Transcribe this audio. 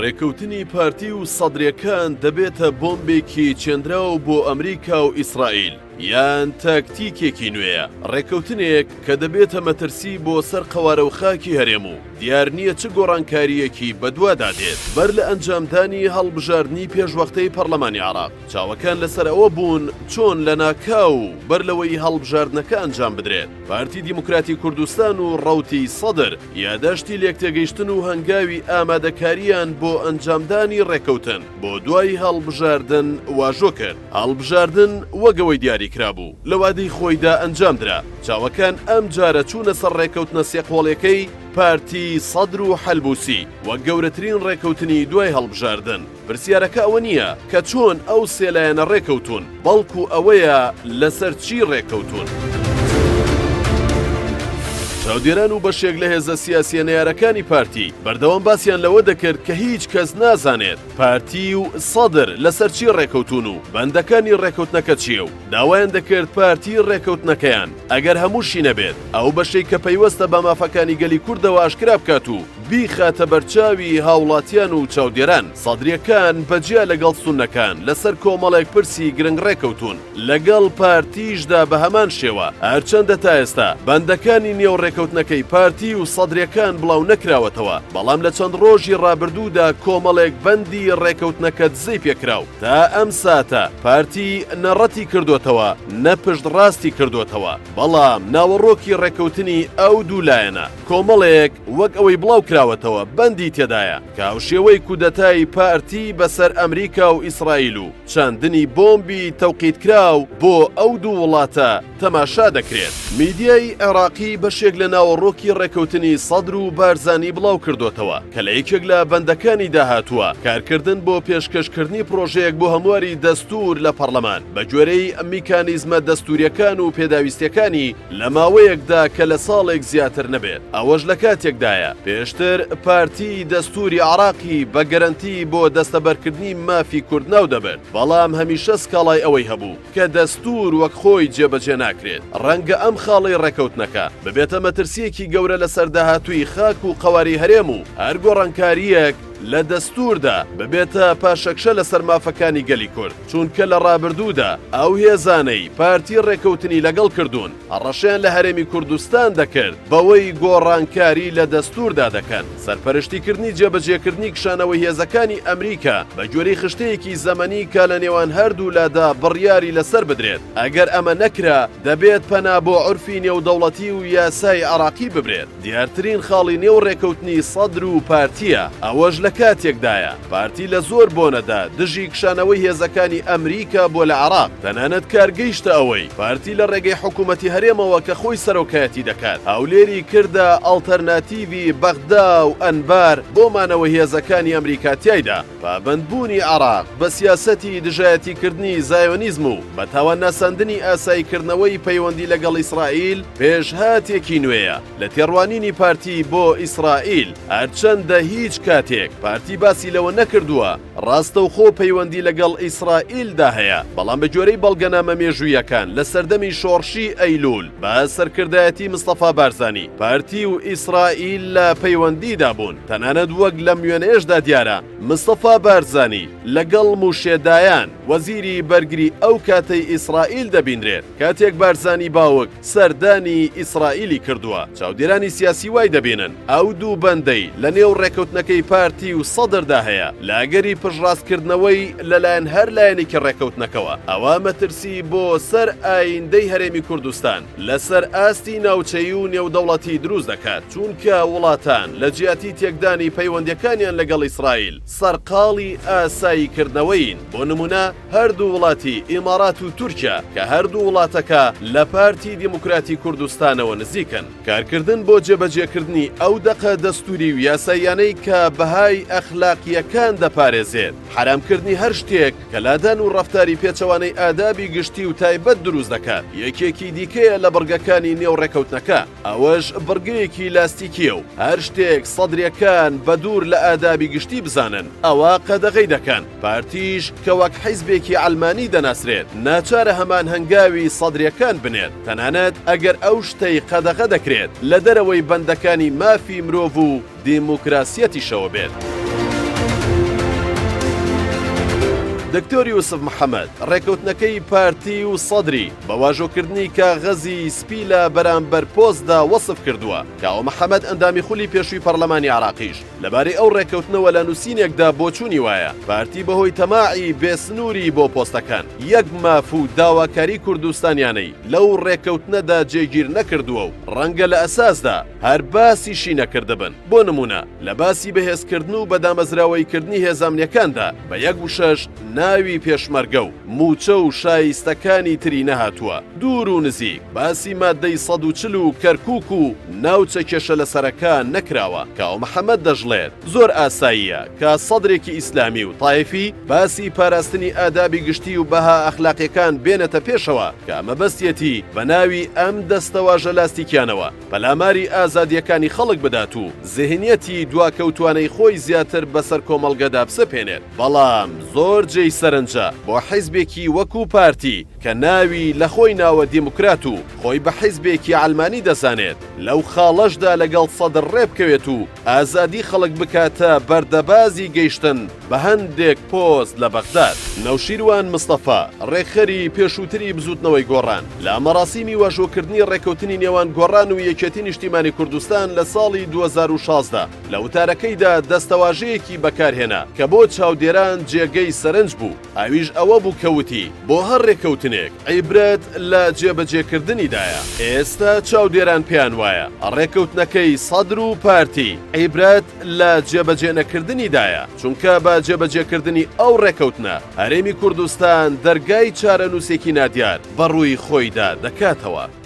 ڕێکەوتنی پارتی و سەدرەکان دەبێتە بۆمبێکی چێندراو بۆ ئەمریکا و ئیسرائیل یان تاکتیکێکی نوێیە، ڕێکەوتنێک کە دەبێتە مەترسی بۆ سەر قەوارە و خاکی هەرێم و دیار نییە چ گۆڕانکاریەکی بەدووادا دێت. بەر لە ئەنجامدانی هەڵبژاردننی پێشوەختەی پەرلەمانی عێراق چاوەکان لەسەر ئەوە بوون چۆن لە ناکاو بەر لەوەی هەڵبژاردنەکە ئەنجام بدرێت. پارتی دیموکراتی کوردستان و ڕەوتی سەدر یاداشتی لێکتێگەیشتن و هەنگاوی ئامادەکاریان بۆ ئەنجامدانی ڕێکەوتن بۆ دوای هەڵبژاردن واژۆ کرد. هەڵبژاردن وەگەوەی دیاری کرابوو لە وادەی خۆیدا ئەنجامدرا. چاوەکان ئەم جارە چوونە سەر ڕێکەوتنە سێقۆڵیەکەی پارتی سەدر و حەلبوسی وەک گەورەترین ڕێکەوتنی دوای هەڵبژاردن. پرسیارەکە ئەوە نییە کە چۆن ئەو سێلایەنە ڕێکەوتون، بەڵکو ئەوەیە لەسەر چی ڕێکەوتون. چاودێران و بەشێک لە هێزە سیاسیە نەیارەکانی پارتی بەردەوام باسییان لەوە دەکرد کە هیچ کەس نازانێت پارتی و سەدر لەسەر چی ڕێکەوتون و بەندەکانی ڕێکەوتنەکە چییە و داوایان دەکرد پارتی ڕێکەوتنەکەیان ئەگەر هەمووشی نەبێت ئەو بەشەی کە پەیوەستە بە مافەکانی گەلی کوردەوە ئاشکرا بکات و بیخاتە بەرچاوی هاوڵاتیان و چاودێران. سەدرەکان بەجیا لەگەڵ سونەکان لەسەر کۆمەڵێک پرسی گرنگ ڕێکەوتون لەگەڵ پارتیشدا بە هەمان شێوە هەرچەندە تا ئێستا بەندەکانی نێو ڕێکەوتنەکەی پارتی و سەدرەکان بڵاو نەکراوەتەوە، بەڵام لە چەند ڕۆژی ڕابردوودا کۆمەڵێک بەندی ڕێکەوتنەکە دزەی پێکراو. تا ئەم ساتە پارتی نەڕەتی کردوتەوە نەپشت ڕاستی کردوتەوە، بەڵام ناوەڕۆکی ڕێکەوتنی ئەو دوولایەنە کۆمەڵێک وەک ئەوەی بڵاو کراوەتەوە بەندی تێدایە کە هاوشێوەی کودەتای پارتی بەسەر ئەمریکا و ئیسرائیل و چەندنی بۆمبی تەوقیت کراو بۆ ئەو دوو وڵاتە تەماشا دەکرێت. میدیای عێراقی بەشێک لە ناوەڕۆکی ڕێکەوتنی سەدر و بارزانی بڵاو کردوتەوە کە لە یەکێک لە بەندەکانی داهاتووە کارکردن بۆ پێشکەشکردنی پرۆژەیەک بۆ هەمواری دەستور لە پەرلەمان بە گوێرەی میکانیزمە دەستوریەکان و پێداویستیەکانی لە ماوەیەکدا کە لە ساڵێک زیاتر نەبێت. ئەوەش لە کاتێکدایە پێشتر پارتی دەستوری عێراقی بە گەرەنتی بۆ دەستەبەرکردنی مافی کورد ناو دەبێت، بەڵام هەمیشە سکاڵای ئەوەی هەبوو کە دەستور وەک خۆی جێبەجێ ناکرێت. ڕەنگە ئەم خاڵەی ڕێکەوتنەکە ببێتە مەترسیەکی گەورە لەسەر داهاتووی خاک و قەواری هەرێم و هەر گۆڕانکاریەک لە دەستوردا ببێتە پاشەکشە لەسەر مافەکانی گەلی کورد، چونکە لە ڕابردوودا ئەو هێزانەی پارتی ڕێکەوتنی لەگەڵ کردوون ئەڕەشیان لە هەرێمی کوردستان دەکرد بەوەی گۆڕانکاری لە دەستوردا دەکەن. سەرپەرشتیکردنی جێبەجێکردنی کشانەوەی هێزەکانی ئەمریکا بە گوێرەی خشتەیەکی زەمەنی کە لە نێوان هەردوو لادا بڕیاری لەسەر بدرێت. ئەگەر ئەمە نەکرا دەبێت پەنا بۆ عورفی نێودەوڵەتی و یاسای عێراقی ببرێت. دیارترین خاڵی نێو ڕێکەوتنی سەدر و پارتیە. ئەوەش لە کاتێکدایە پارتی لە زۆر بۆنەدا دژی کشانەوەی هێزەکانی ئەمریکا بۆ لە عێراق تەنانەت کارگەیشتە ئەوەی پارتی لە ڕێگەی حکوومەتی هەرێمەوە کە خۆی سەرۆکایەتی دەکات هەولێری کردە ئەڵتەرناتیڤی بەغدا و ئەنبار بۆ مانەوە هێزەکانی ئەمریکاتیایدا. پابەندبوونی عێراق بە سیاسەتی دژایەتیکردنی زایۆنیزم و بە تاوان ناساندنی ئاساییکردنەوەی پەیوەندی لەگەڵ ئیسرائیل پێشهاتێکی نوێیە لە تێڕوانینی پارتی بۆ ئیسرائیل. هەرچەندە هیچ کاتێک پارتی باسی لەوە نەکردووە ڕاستە و خۆ پەیوەندی لەگەڵ ئیسرائیلدا هەیە، بەڵام بە گوێرەی بەڵگەنامە مێژوویەکان لە سەردەمی شۆڕشی ئەیلول بە سەرکردایەتی مستەفا بارزانی پارتی و ئیسرائیل لە پەیوەندیدا بوون. تەنانەت وەک لە میوێنەیەشدا دیارە مستەفا بارزانی لەگەڵ موشێدایان وەزیری بەرگری ئەو کاتەی ئیسرائیل دەبینرێت کاتێک بارزانی باوک سەردانی ئیسرائیلی کردووە. چاودێرانی سیاسی وای دەبینن ئەو دوو بەندەی لە نێو ڕێکەوتنەکەی پارتی و سەدردا هەیە لاگەری پشڕاستکردنەوەی لەلایەن هەر لایەنێکی ڕێکەوتنەکەوە. ئەوە مەترسی بۆ سەر ئایندەی هەرێمی کوردستان لەسەر ئاستی ناوچەیی و نێودەوڵەتی دروست دەکات، چونکە وڵاتان لە جیاتی تێکدانی پەیوەندیەکانیان لەگەڵ ئیسرائیل سەرقاڵی ئاساییکردنەوەین. بۆ نمونە هەردوو وڵاتی ئیمارات و تورکیا کە هەردوو وڵاتەکە لە پارتی دیموکراتی کوردستانەوە نزیکن. کارکردن بۆ جێبەجێکردنی ئەو دەقە دەستوری و یاساییانەی کە بەهای ئەخلاقیەکان دەپارێزێت، حرامکردنی هەر شتێک کە لادان و ڕەفتاری پێچەوانەی ئادابی گشتی و تایبەت دروست دەکات. یەکێکی دیکەیە لە بڕگەکانی نێو ڕێکەوتنەکە، ئەوەش بڕگەیەکی لاستیکیە و هەر شتێک سەدرەکان بە دوور لە ئادابی گشتی بزانن ئەوە قەدەغەی دەکەن. پارتیش کە وەک حیزبێکی ئەلمانی دەناسرێت ناچارە هەمان هەنگاوی سەدرەکان بنێت، تەنانەت ئەگەر ئەو شتەی قەدەغە دەکرێت لە دەرەوەی بەندەکانی مافی مرۆڤ و دیموکراسیەتیشەوە بێت. دکتۆر یوسف محەممەد ڕێکەوتنەکەی پارتی و سەدری بە واژۆکردنی کاغەزی سپی لە بەرامبەر پۆستدا وەسف کردووە کاوە محەممەد ئەندامی خولی پێشووی پەرلەمانی عراقیش لەبارەی ئەو ڕێکەوتنەوە لە نووسینێکدا بۆچوونی وایە پارتی بەهۆی تەماعی بێسنووری بۆ پۆستەکان یەک ماف و داواکاری کوردستانیانەی لەو ڕێکەوتنەدا جێگیر نەکردووە و ڕەنگە لە ئەساسدا هەر باسیشی نەکردبن بۆ نمونە لە باسی بەهێزکردن و بەدامەزراوەیکردنی هێزانیەکاندا بە یەک وشەش ناوی پێشمەرگە و موچە و شایستەکانی تری نەهاتووە دوور و نزیک باسی مادەی 140 و کەرکووک و ناوچە کێشە لەسەرەکە نەکراوە کاو محەممەد دەژڵێت زۆر ئاساییە کە سەدرێکی ئیسلامی و تایفی باسی پاراستنی ئادابی گشتی و بەها ئەخلاقیەکان بێنێتە پێشەوە کە مەبەستیەتی بە ناوی ئەم دەستەواژە لاستیکیانەوە پەلاماری ئازادیەکانی خەڵک بدات و ذهنیەتی دواکەوتوانەی خۆی زیاتر بەسەر کۆمەڵگەدا بسەپێنێت بەڵام زۆر جێی سەرنجە بۆ حیزبێکی وەکو پارتی کە ناوی لە خۆی ناوە دیموکرات و خۆی بە حیزبێکی عەلمانی دەزانێت لەو خاڵەشدا لەگەڵ سەدر ڕێبکەوێت و ئازادی خەڵک بکاتە بەردەبازی گەیشتن بە هەندێک پۆست لە بەغداد نەوشیروان مستەفا ڕێکخەری پێشووتری بزوتنەوەی گۆڕان لە مەراسیمی واژۆکردنی ڕێکەوتنی نێوان گۆڕان و یەکێتی نیشتیمانی کوردستان لە ساڵی 2016 لە وتارەکەیدا دەستەواژەیەکی بەکارهێنا کە بۆ چاودێران جێگەی سەرنج بوو ئاویش ئەوە بوو کەوتی بۆ هەر ڕێکەوتنێک عیبرەت لە جێبەجێکردنیدایە ئێستا چاودێران پێیان وایە ڕێکەوتنەکەی سەدر و پارتی عیبرەت لە جێبەجێ نەکردنیدایە چونکە بە جێبەجێکردنی ئەو ڕێکەوتنە هەرێمی کوردستان دەرگای چارەنووسێکی نادیار بەڕووی خۆیدا دەکاتەوە.